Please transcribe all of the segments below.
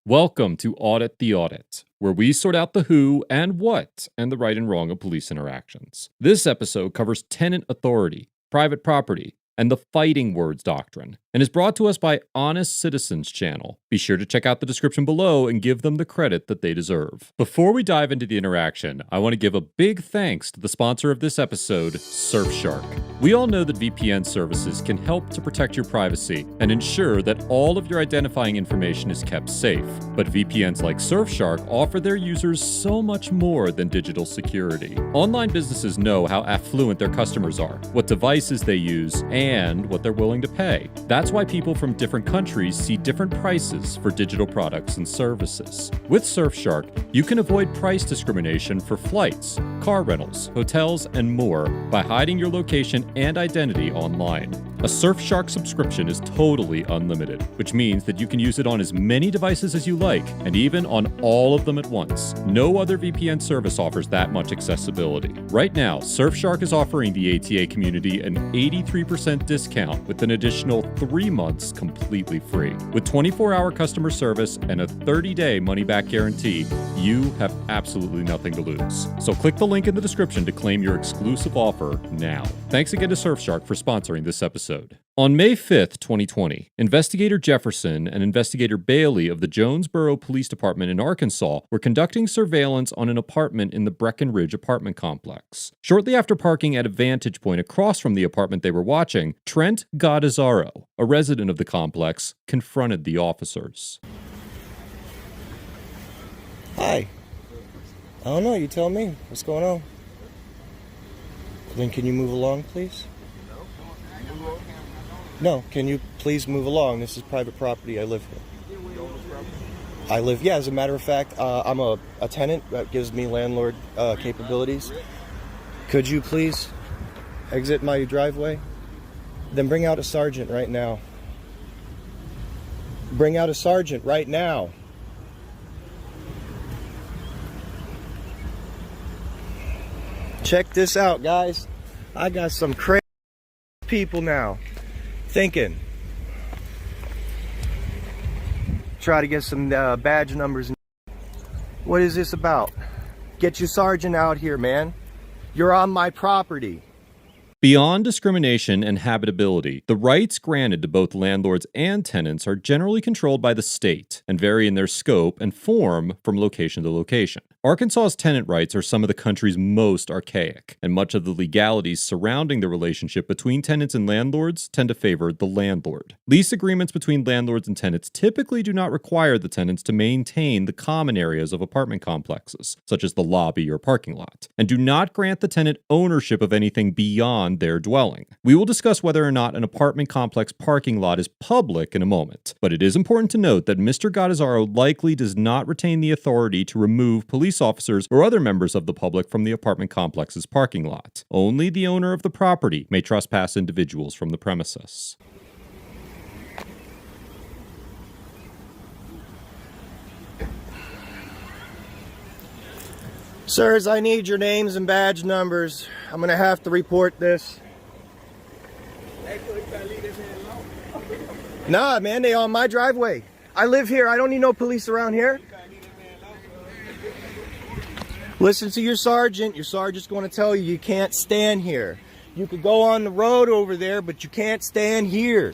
Welcome to Audit the Audit, where we sort out the who and what and the right and wrong of police interactions. This episode covers tenant authority, private property, and the fighting words doctrine, and is brought to us by Honest Citizens channel. Be sure to check out the description below and give them the credit that they deserve. Before we dive into the interaction, I want to give a big thanks to the sponsor of this episode, Surfshark. We all know that VPN services can help to protect your privacy and ensure that all of your identifying information is kept safe. But VPNs like Surfshark offer their users so much more than digital security. Online businesses know how affluent their customers are, what devices they use, and what they're willing to pay. That's why people from different countries see different prices for digital products and services. With Surfshark, you can avoid price discrimination for flights, car rentals, hotels, and more by hiding your location and identity online. A Surfshark subscription is totally unlimited, which means that you can use it on as many devices as you like, and even on all of them at once. No other VPN service offers that much accessibility. Right now, Surfshark is offering the ATA community an 83% discount with an additional 3 months completely free. With 24-hour customer service and a 30-day money-back guarantee, you have absolutely nothing to lose. So click the link in the description to claim your exclusive offer now. Thanks again to Surfshark for sponsoring this episode. On May 5th, 2020, Investigator Jefferson and Investigator Bailey of the Jonesboro Police Department in Arkansas were conducting surveillance on an apartment in the Breckenridge apartment complex. Shortly after parking at a vantage point across from the apartment they were watching, Trent Goddazaro, a resident of the complex, confronted the officers. Hi. I don't know, you tell me. What's going on? Then can you move along, please? No, can you please move along? This is private property. I live here. Yeah, as a matter of fact, I'm a tenant that gives me landlord capabilities. Could you please exit my driveway? Then bring out a sergeant right now. Bring out a sergeant right now. Check this out, guys. I got some crazy people now thinking. Try to get some badge numbers. What is this about? Get your sergeant out here, man. You're on my property. Beyond discrimination and habitability, the rights granted to both landlords and tenants are generally controlled by the state and vary in their scope and form from location to location. Arkansas's tenant rights are some of the country's most archaic, and much of the legalities surrounding the relationship between tenants and landlords tend to favor the landlord. Lease agreements between landlords and tenants typically do not require the tenants to maintain the common areas of apartment complexes, such as the lobby or parking lot, and do not grant the tenant ownership of anything beyond their dwelling. We will discuss whether or not an apartment complex parking lot is public in a moment, but it is important to note that Mr. Goddazaro likely does not retain the authority to remove police officers or other members of the public from the apartment complex's parking lot. Only the owner of the property may trespass individuals from the premises. Sirs, I need your names and badge numbers. I'm gonna have to report this. Nah, man, they on my driveway. I live here. I don't need no police around here. Listen to your sergeant. Your sergeant's going to tell you you can't stand here. You could go on the road over there, but you can't stand here.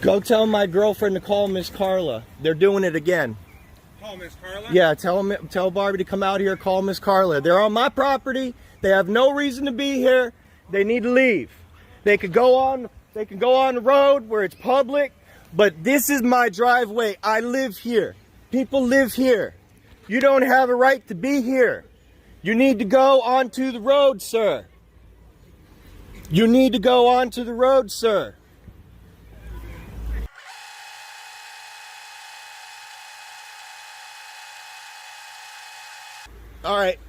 Go tell my girlfriend to call Miss Carla. They're doing it again. Call Miss Carla? Yeah, tell Barbie to come out here, call Miss Carla. They're on my property. They have no reason to be here. They need to leave. They could go on the road where it's public, but this is my driveway. I live here. People live here. You don't have a right to be here. You need to go onto the road, sir. You need to go onto the road, sir. All right.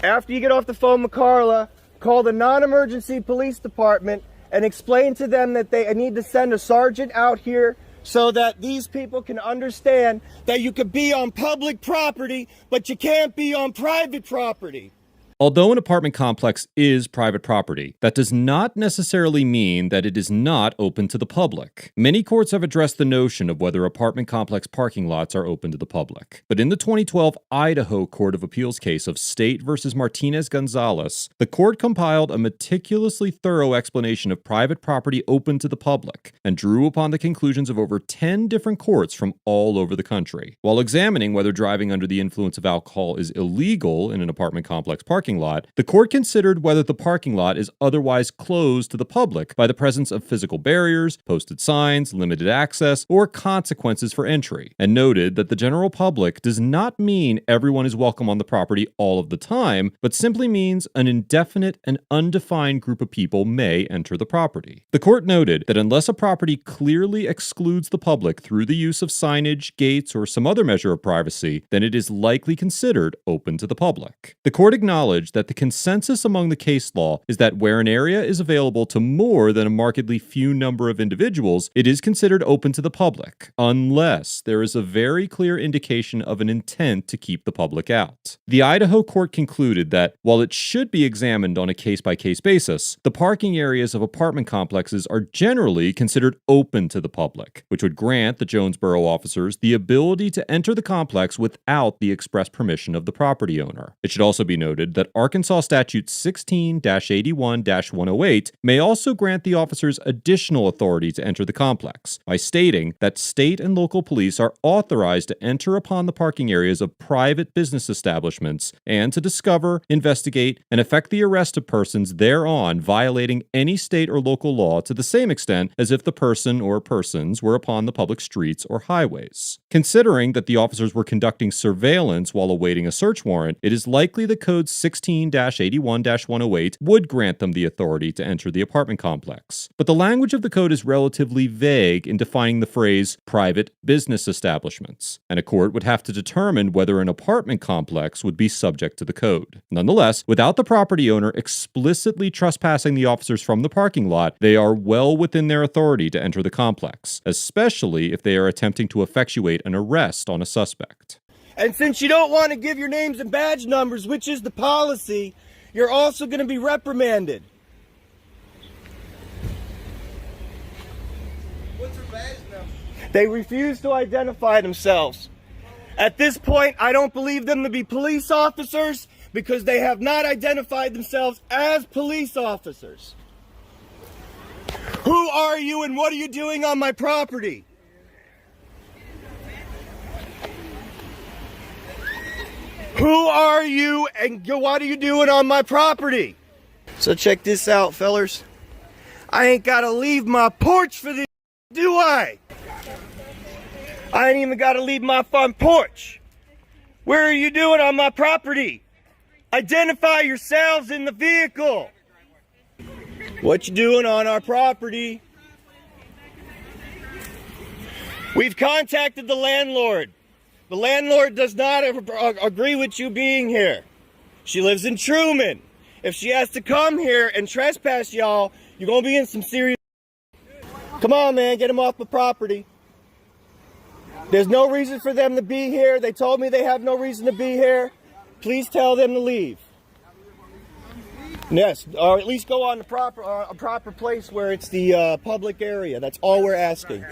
After you get off the phone with Carla, call the non-emergency police department and explain to them that they need to send a sergeant out here so that these people can understand that you could be on public property, but you can't be on private property. Although an apartment complex is private property, that does not necessarily mean that it is not open to the public. Many courts have addressed the notion of whether apartment complex parking lots are open to the public. But in the 2012 Idaho Court of Appeals case of State versus Martinez-Gonzalez, the court compiled a meticulously thorough explanation of private property open to the public and drew upon the conclusions of over 10 different courts from all over the country. While examining whether driving under the influence of alcohol is illegal in an apartment complex parking lot, the court considered whether the parking lot is otherwise closed to the public by the presence of physical barriers, posted signs, limited access, or consequences for entry, and noted that the general public does not mean everyone is welcome on the property all of the time, but simply means an indefinite and undefined group of people may enter the property. The court noted that unless a property clearly excludes the public through the use of signage, gates, or some other measure of privacy, then it is likely considered open to the public. The court acknowledged that the consensus among the case law is that where an area is available to more than a markedly few number of individuals, it is considered open to the public, unless there is a very clear indication of an intent to keep the public out. The Idaho court concluded that while it should be examined on a case-by-case basis, the parking areas of apartment complexes are generally considered open to the public, which would grant the Jonesboro officers the ability to enter the complex without the express permission of the property owner. It should also be noted that Arkansas Statute 16-81-108 may also grant the officers additional authority to enter the complex by stating that state and local police are authorized to enter upon the parking areas of private business establishments and to discover, investigate, and effect the arrest of persons thereon violating any state or local law to the same extent as if the person or persons were upon the public streets or highways. Considering that the officers were conducting surveillance while awaiting a search warrant, it is likely that Code 16-81-108 would grant them the authority to enter the apartment complex. But the language of the code is relatively vague in defining the phrase private business establishments, and a court would have to determine whether an apartment complex would be subject to the code. Nonetheless, without the property owner explicitly trespassing the officers from the parking lot, they are well within their authority to enter the complex, especially if they are attempting to effectuate an arrest on a suspect. And since you don't want to give your names and badge numbers, which is the policy, you're also going to be reprimanded. What's her badge number? They refuse to identify themselves. At this point, I don't believe them to be police officers because they have not identified themselves as police officers. Who are you and what are you doing on my property? Who are you and what are you doing on my property? So check this out, fellers. I ain't gotta leave my porch for this, do I? I ain't even gotta leave my front porch. Where are you doing on my property? Identify yourselves in the vehicle. What you doing on our property? We've contacted the landlord. The landlord does not agree with you being here. She lives in Truman. If she has to come here and trespass y'all, you're gonna be in some serious. Come on, man, get them off the property. There's no reason for them to be here. They told me they have no reason to be here. Please tell them to leave. Yes, or at least go on the proper place where it's the public area. That's all we're asking.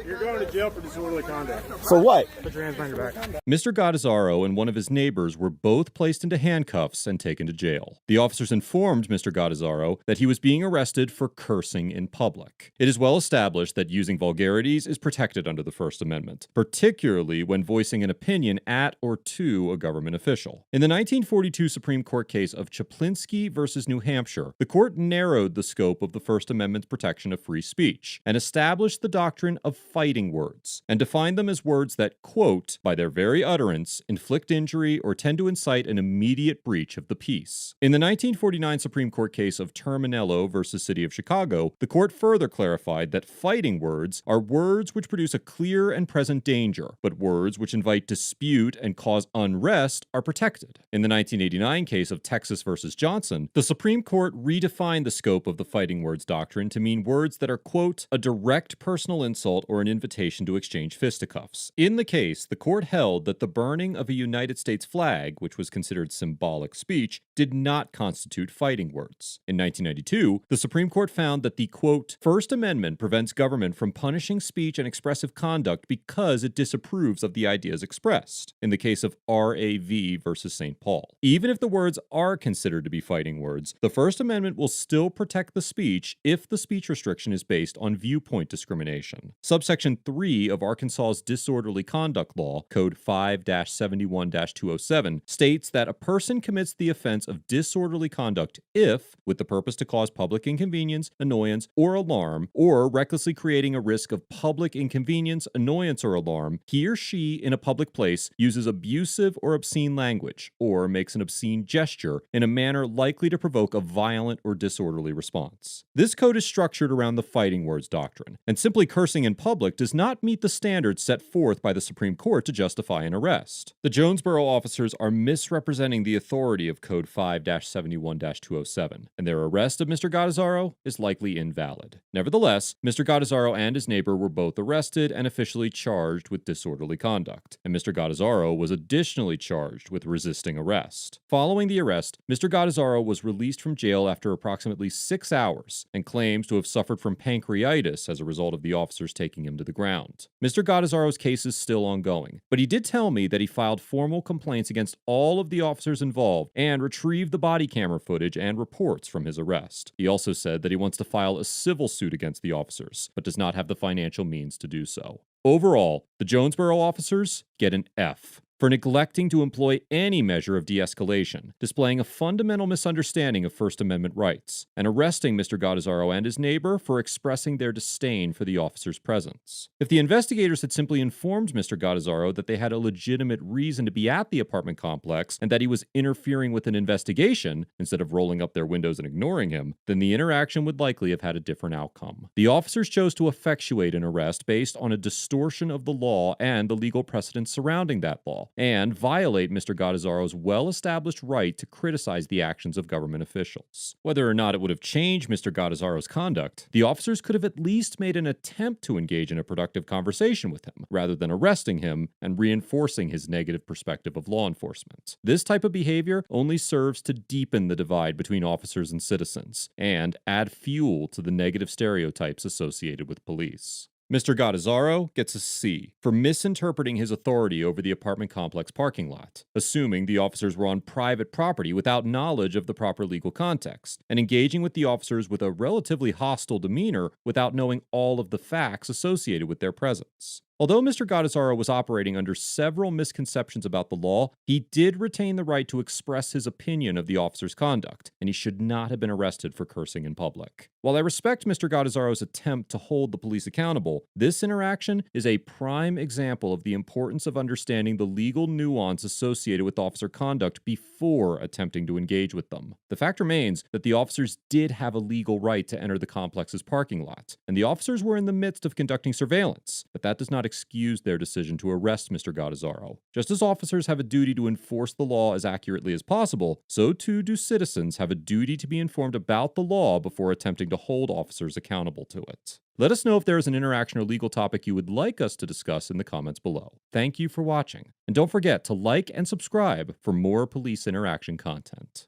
You're going to jail for disorderly conduct. For what? Put your hands behind your back. Mr. Gottazaro and one of his neighbors were both placed into handcuffs and taken to jail. The officers informed Mr. Gottazaro that he was being arrested for cursing in public. It is well established that using vulgarities is protected under the First Amendment, particularly when voicing an opinion at or to a government official. In the 1942 Supreme Court case of Chaplinsky versus New Hampshire, the court narrowed the scope of the First Amendment's protection of free speech and established the doctrine of fighting words, and defined them as words that, quote, by their very utterance, inflict injury or tend to incite an immediate breach of the peace. In the 1949 Supreme Court case of Terminello versus City of Chicago, the court further clarified that fighting words are words which produce a clear and present danger, but words which invite dispute and cause unrest are protected. In the 1989 case of Texas versus Johnson, the Supreme Court redefined the scope of the fighting words doctrine to mean words that are, quote, a direct personal insult or or an invitation to exchange fisticuffs. In the case, the court held that the burning of a United States flag, which was considered symbolic speech, did not constitute fighting words. In 1992, the Supreme Court found that the, quote, First Amendment prevents government from punishing speech and expressive conduct because it disapproves of the ideas expressed, in the case of R.A.V. versus St. Paul. Even if the words are considered to be fighting words, the First Amendment will still protect the speech if the speech restriction is based on viewpoint discrimination. Subsection 3 of Arkansas's disorderly conduct law, Code 5-71-207, states that a person commits the offense of disorderly conduct if, with the purpose to cause public inconvenience, annoyance, or alarm, or recklessly creating a risk of public inconvenience, annoyance, or alarm, he or she in a public place uses abusive or obscene language, or makes an obscene gesture in a manner likely to provoke a violent or disorderly response. This code is structured around the fighting words doctrine, and simply cursing in public does not meet the standards set forth by the Supreme Court to justify an arrest. The Jonesboro officers are misrepresenting the authority of Code 5-71-207, and their arrest of Mr. Gattazaro is likely invalid. Nevertheless, Mr. Gattazaro and his neighbor were both arrested and officially charged with disorderly conduct, and Mr. Gattazaro was additionally charged with resisting arrest. Following the arrest, Mr. Gattazaro was released from jail after approximately 6 hours and claims to have suffered from pancreatitis as a result of the officers taking him to the ground. Mr. Gattazaro's case is still ongoing, but he did tell me that he filed formal complaints against all of the officers involved and retrieved the body camera footage and reports from his arrest. He also said that he wants to file a civil suit against the officers, but does not have the financial means to do so. Overall, the Jonesboro officers get an F for neglecting to employ any measure of de-escalation, displaying a fundamental misunderstanding of First Amendment rights, and arresting Mr. Gattazaro and his neighbor for expressing their disdain for the officer's presence. If the investigators had simply informed Mr. Gattazaro that they had a legitimate reason to be at the apartment complex and that he was interfering with an investigation, instead of rolling up their windows and ignoring him, then the interaction would likely have had a different outcome. The officers chose to effectuate an arrest based on a distortion of the law and the legal precedents surrounding that law, and violate Mr. Gattazaro's well-established right to criticize the actions of government officials. Whether or not it would have changed Mr. Gattazaro's conduct, the officers could have at least made an attempt to engage in a productive conversation with him, rather than arresting him and reinforcing his negative perspective of law enforcement. This type of behavior only serves to deepen the divide between officers and citizens, and add fuel to the negative stereotypes associated with police. Mr. Gattazaro gets a C for misinterpreting his authority over the apartment complex parking lot, assuming the officers were on private property without knowledge of the proper legal context, and engaging with the officers with a relatively hostile demeanor without knowing all of the facts associated with their presence. Although Mr. Gattazaro was operating under several misconceptions about the law, he did retain the right to express his opinion of the officer's conduct, and he should not have been arrested for cursing in public. While I respect Mr. Gattazaro's attempt to hold the police accountable, this interaction is a prime example of the importance of understanding the legal nuance associated with officer conduct before attempting to engage with them. The fact remains that the officers did have a legal right to enter the complex's parking lot, and the officers were in the midst of conducting surveillance, but that does not excuse their decision to arrest Mr. Gattazaro. Just as officers have a duty to enforce the law as accurately as possible, so too do citizens have a duty to be informed about the law before attempting to hold officers accountable to it. Let us know if there is an interaction or legal topic you would like us to discuss in the comments below. Thank you for watching, and don't forget to like and subscribe for more police interaction content.